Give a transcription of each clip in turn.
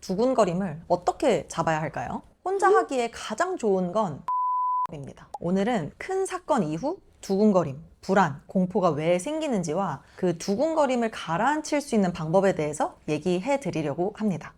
두근거림을 어떻게 잡아야 할까요? 혼자 하기에 가장 좋은 건 입니다. 오늘은 큰 사건 이후 두근거림, 불안, 공포가 왜 생기는지와 그 두근거림을 가라앉힐 수 있는 방법에 대해서 얘기해 드리려고 합니다.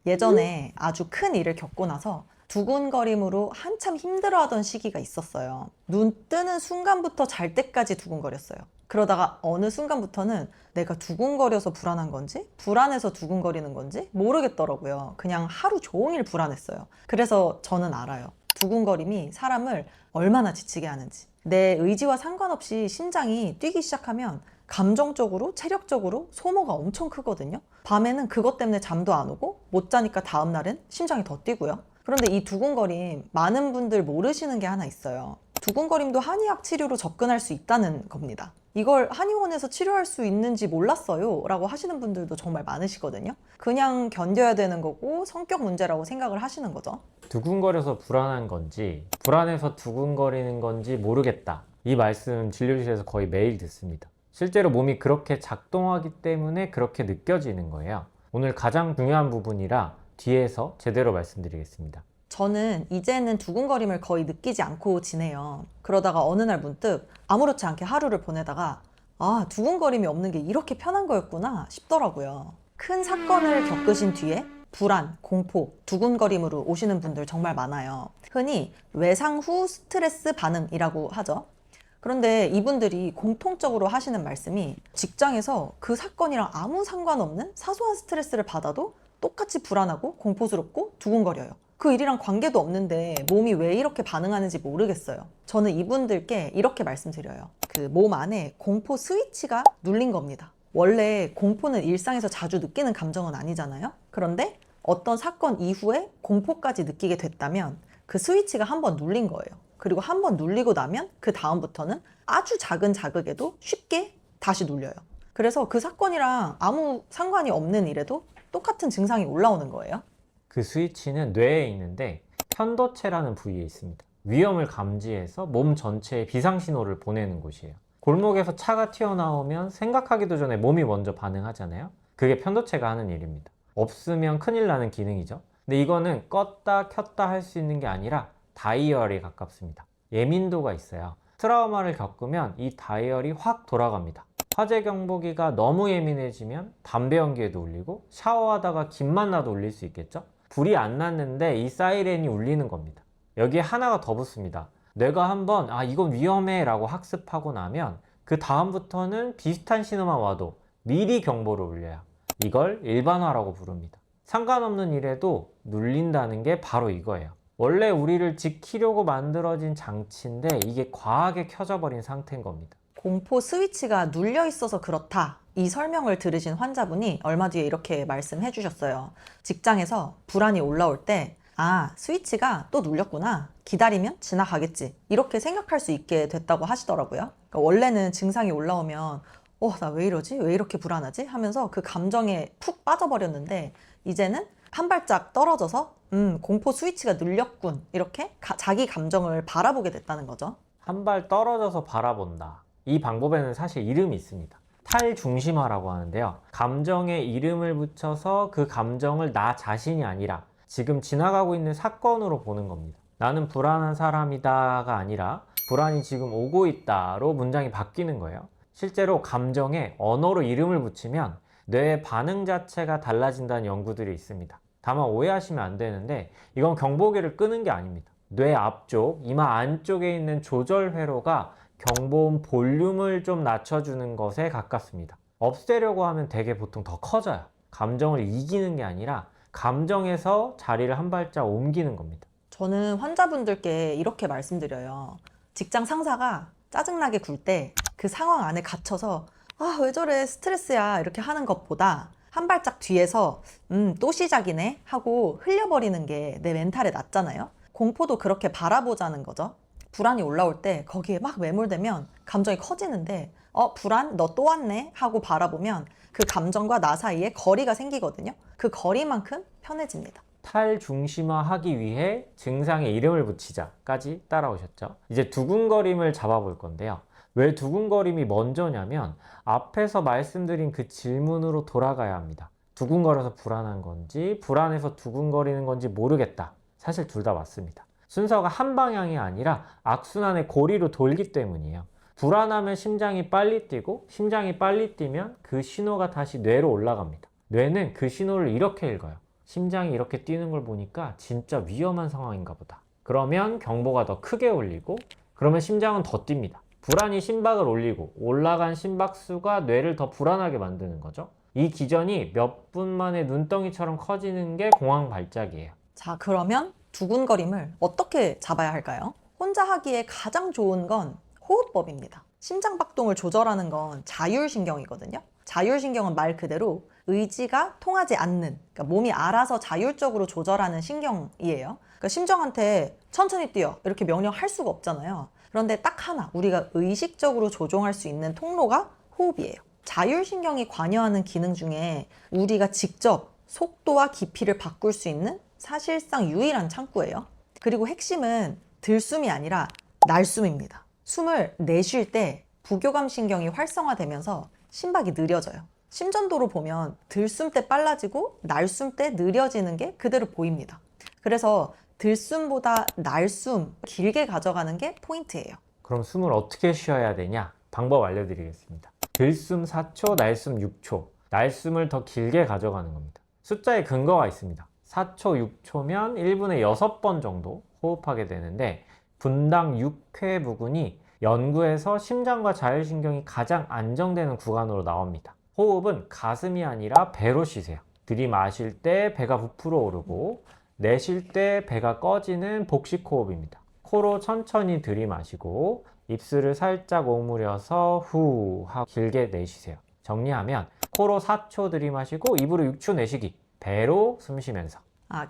예전에 아주 큰 일을 겪고 나서 두근거림으로 한참 힘들어하던 시기가 있었어요. 눈 뜨는 순간부터 잘 때까지 두근거렸어요. 그러다가 어느 순간부터는 내가 두근거려서 불안한 건지 불안해서 두근거리는 건지 모르겠더라고요. 그냥 하루 종일 불안했어요. 그래서 저는 알아요. 두근거림이 사람을 얼마나 지치게 하는지. 내 의지와 상관없이 심장이 뛰기 시작하면 감정적으로, 체력적으로 소모가 엄청 크거든요. 밤에는 그것 때문에 잠도 안 오고 못 자니까 다음날은 심장이 더 뛰고요. 그런데 이 두근거림 많은 분들 모르시는 게 하나 있어요. 두근거림도 한의학 치료로 접근할 수 있다는 겁니다. 이걸 한의원에서 치료할 수 있는지 몰랐어요 라고 하시는 분들도 정말 많으시거든요. 그냥 견뎌야 되는 거고 성격 문제라고 생각을 하시는 거죠. 두근거려서 불안한 건지 불안해서 두근거리는 건지 모르겠다, 이 말씀 진료실에서 거의 매일 듣습니다. 실제로 몸이 그렇게 작동하기 때문에 그렇게 느껴지는 거예요. 오늘 가장 중요한 부분이라 뒤에서 제대로 말씀드리겠습니다. 저는 이제는 두근거림을 거의 느끼지 않고 지내요. 그러다가 어느 날 문득 아무렇지 않게 하루를 보내다가 아, 두근거림이 없는 게 이렇게 편한 거였구나 싶더라고요. 큰 사건을 겪으신 뒤에 불안, 공포, 두근거림으로 오시는 분들 정말 많아요. 흔히 외상 후 스트레스 반응이라고 하죠. 그런데 이분들이 공통적으로 하시는 말씀이 직장에서 그 사건이랑 아무 상관없는 사소한 스트레스를 받아도 똑같이 불안하고 공포스럽고 두근거려요. 그 일이랑 관계도 없는데 몸이 왜 이렇게 반응하는지 모르겠어요. 저는 이분들께 이렇게 말씀드려요. 그 몸 안에 공포 스위치가 눌린 겁니다. 원래 공포는 일상에서 자주 느끼는 감정은 아니잖아요. 그런데 어떤 사건 이후에 공포까지 느끼게 됐다면 그 스위치가 한번 눌린 거예요. 그리고 한번 눌리고 나면 그 다음부터는 아주 작은 자극에도 쉽게 다시 눌려요. 그래서 그 사건이랑 아무 상관이 없는 일에도 똑같은 증상이 올라오는 거예요. 그 스위치는 뇌에 있는데 편도체라는 부위에 있습니다. 위험을 감지해서 몸 전체에 비상신호를 보내는 곳이에요. 골목에서 차가 튀어나오면 생각하기도 전에 몸이 먼저 반응하잖아요. 그게 편도체가 하는 일입니다. 없으면 큰일 나는 기능이죠. 근데 이거는 껐다 켰다 할 수 있는 게 아니라 다이얼에 가깝습니다. 예민도가 있어요. 트라우마를 겪으면 이 다이얼이 확 돌아갑니다. 화재 경보기가 너무 예민해지면 담배 연기에도 울리고 샤워하다가 김만 나도 울릴 수 있겠죠? 불이 안 났는데 이 사이렌이 울리는 겁니다. 여기에 하나가 더 붙습니다. 뇌가 한번 이건 위험해 라고 학습하고 나면 그 다음부터는 비슷한 신호만 와도 미리 경보를 울려요. 이걸 일반화라고 부릅니다. 상관없는 일에도 눌린다는 게 바로 이거예요. 원래 우리를 지키려고 만들어진 장치인데 이게 과하게 켜져 버린 상태인 겁니다. 공포 스위치가 눌려 있어서 그렇다. 이 설명을 들으신 환자분이 얼마 뒤에 이렇게 말씀해 주셨어요. 직장에서 불안이 올라올 때 스위치가 또 눌렸구나. 기다리면 지나가겠지. 이렇게 생각할 수 있게 됐다고 하시더라고요. 그러니까 원래는 증상이 올라오면 나 왜 이러지? 왜 이렇게 불안하지? 하면서 그 감정에 푹 빠져버렸는데 이제는 한 발짝 떨어져서 공포 스위치가 눌렸군. 이렇게 자기 감정을 바라보게 됐다는 거죠. 한 발 떨어져서 바라본다. 이 방법에는 사실 이름이 있습니다. 탈중심화라고 하는데요. 감정에 이름을 붙여서 그 감정을 나 자신이 아니라 지금 지나가고 있는 사건으로 보는 겁니다. 나는 불안한 사람이다가 아니라 불안이 지금 오고 있다로 문장이 바뀌는 거예요. 실제로 감정에 언어로 이름을 붙이면 뇌의 반응 자체가 달라진다는 연구들이 있습니다. 다만 오해하시면 안 되는데 이건 경보기를 끄는 게 아닙니다. 뇌 앞쪽, 이마 안쪽에 있는 조절 회로가 경보음 볼륨을 좀 낮춰주는 것에 가깝습니다. 없애려고 하면 되게 보통 더 커져요. 감정을 이기는 게 아니라 감정에서 자리를 한 발짝 옮기는 겁니다. 저는 환자분들께 이렇게 말씀드려요. 직장 상사가 짜증나게 굴 때 그 상황 안에 갇혀서 왜 저래 스트레스야 이렇게 하는 것보다 한 발짝 뒤에서 또 시작이네 하고 흘려버리는 게 내 멘탈에 낫잖아요. 공포도 그렇게 바라보자는 거죠. 불안이 올라올 때 거기에 막 매몰되면 감정이 커지는데 불안? 너 또 왔네? 하고 바라보면 그 감정과 나 사이에 거리가 생기거든요. 그 거리만큼 편해집니다. 탈중심화하기 위해 증상에 이름을 붙이자까지 따라오셨죠. 이제 두근거림을 잡아볼 건데요. 왜 두근거림이 먼저냐면 앞에서 말씀드린 그 질문으로 돌아가야 합니다. 두근거려서 불안한 건지 불안해서 두근거리는 건지 모르겠다. 사실 둘 다 맞습니다. 순서가 한 방향이 아니라 악순환의 고리로 돌기 때문이에요. 불안하면 심장이 빨리 뛰고 심장이 빨리 뛰면 그 신호가 다시 뇌로 올라갑니다. 뇌는 그 신호를 이렇게 읽어요. 심장이 이렇게 뛰는 걸 보니까 진짜 위험한 상황인가 보다. 그러면 경보가 더 크게 울리고 그러면 심장은 더 뜁니다. 불안이 심박을 올리고 올라간 심박수가 뇌를 더 불안하게 만드는 거죠. 이 기전이 몇 분 만에 눈덩이처럼 커지는 게 공황 발작이에요. 자, 그러면 두근거림을 어떻게 잡아야 할까요? 혼자 하기에 가장 좋은 건 호흡법입니다. 심장박동을 조절하는 건 자율신경이거든요. 자율신경은 말 그대로 의지가 통하지 않는, 그러니까 몸이 알아서 자율적으로 조절하는 신경이에요. 그러니까 심장한테 천천히 뛰어 이렇게 명령할 수가 없잖아요. 그런데 딱 하나 우리가 의식적으로 조종할 수 있는 통로가 호흡이에요. 자율신경이 관여하는 기능 중에 우리가 직접 속도와 깊이를 바꿀 수 있는 사실상 유일한 창구예요. 그리고 핵심은 들숨이 아니라 날숨입니다. 숨을 내쉴 때 부교감 신경이 활성화되면서 심박이 느려져요. 심전도로 보면 들숨 때 빨라지고 날숨 때 느려지는 게 그대로 보입니다. 그래서 들숨보다 날숨 길게 가져가는 게 포인트예요. 그럼 숨을 어떻게 쉬어야 되냐? 방법 알려드리겠습니다. 들숨 4초, 날숨 6초. 날숨을 더 길게 가져가는 겁니다. 숫자에 근거가 있습니다. 4초, 6초면 1분에 6번 정도 호흡하게 되는데 분당 6회 부근이 연구에서 심장과 자율신경이 가장 안정되는 구간으로 나옵니다. 호흡은 가슴이 아니라 배로 쉬세요. 들이마실 때 배가 부풀어 오르고 내쉴 때 배가 꺼지는 복식 호흡입니다. 코로 천천히 들이마시고 입술을 살짝 오므려서 후 하고 길게 내쉬세요. 정리하면 코로 4초 들이마시고 입으로 6초 내쉬기. 배로 숨 쉬면서.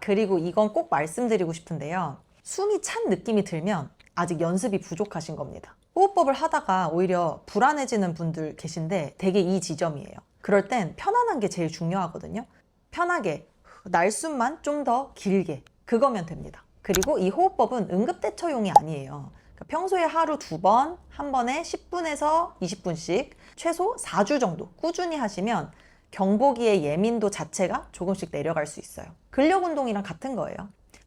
그리고 이건 꼭 말씀드리고 싶은데요. 숨이 찬 느낌이 들면 아직 연습이 부족하신 겁니다. 호흡법을 하다가 오히려 불안해지는 분들 계신데 되게 이 지점이에요. 그럴 땐 편안한 게 제일 중요하거든요. 편하게 날숨만 좀 더 길게 그거면 됩니다. 그리고 이 호흡법은 응급대처용이 아니에요. 그러니까 평소에 하루 2번, 한 번에 10분에서 20분씩 최소 4주 정도 꾸준히 하시면 경보기의 예민도 자체가 조금씩 내려갈 수 있어요. 근력 운동이랑 같은 거예요.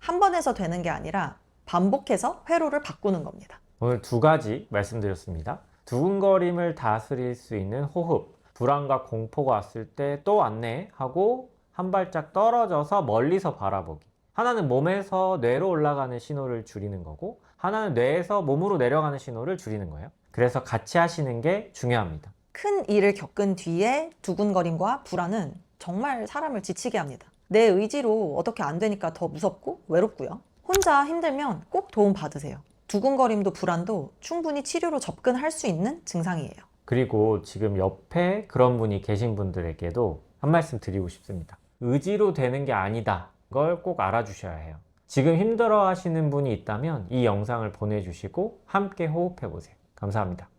한 번 해서 되는 게 아니라 반복해서 회로를 바꾸는 겁니다. 오늘 2가지 말씀드렸습니다. 두근거림을 다스릴 수 있는 호흡. 불안과 공포가 왔을 때 또 왔네 하고 한 발짝 떨어져서 멀리서 바라보기. 하나는 몸에서 뇌로 올라가는 신호를 줄이는 거고 하나는 뇌에서 몸으로 내려가는 신호를 줄이는 거예요. 그래서 같이 하시는 게 중요합니다. 큰 일을 겪은 뒤에 두근거림과 불안은 정말 사람을 지치게 합니다. 내 의지로 어떻게 안 되니까 더 무섭고 외롭고요. 혼자 힘들면 꼭 도움 받으세요. 두근거림도 불안도 충분히 치료로 접근할 수 있는 증상이에요. 그리고 지금 옆에 그런 분이 계신 분들에게도 한 말씀 드리고 싶습니다. 의지로 되는 게 아니다. 걸 꼭 알아주셔야 해요. 지금 힘들어 하시는 분이 있다면 이 영상을 보내주시고 함께 호흡해 보세요. 감사합니다.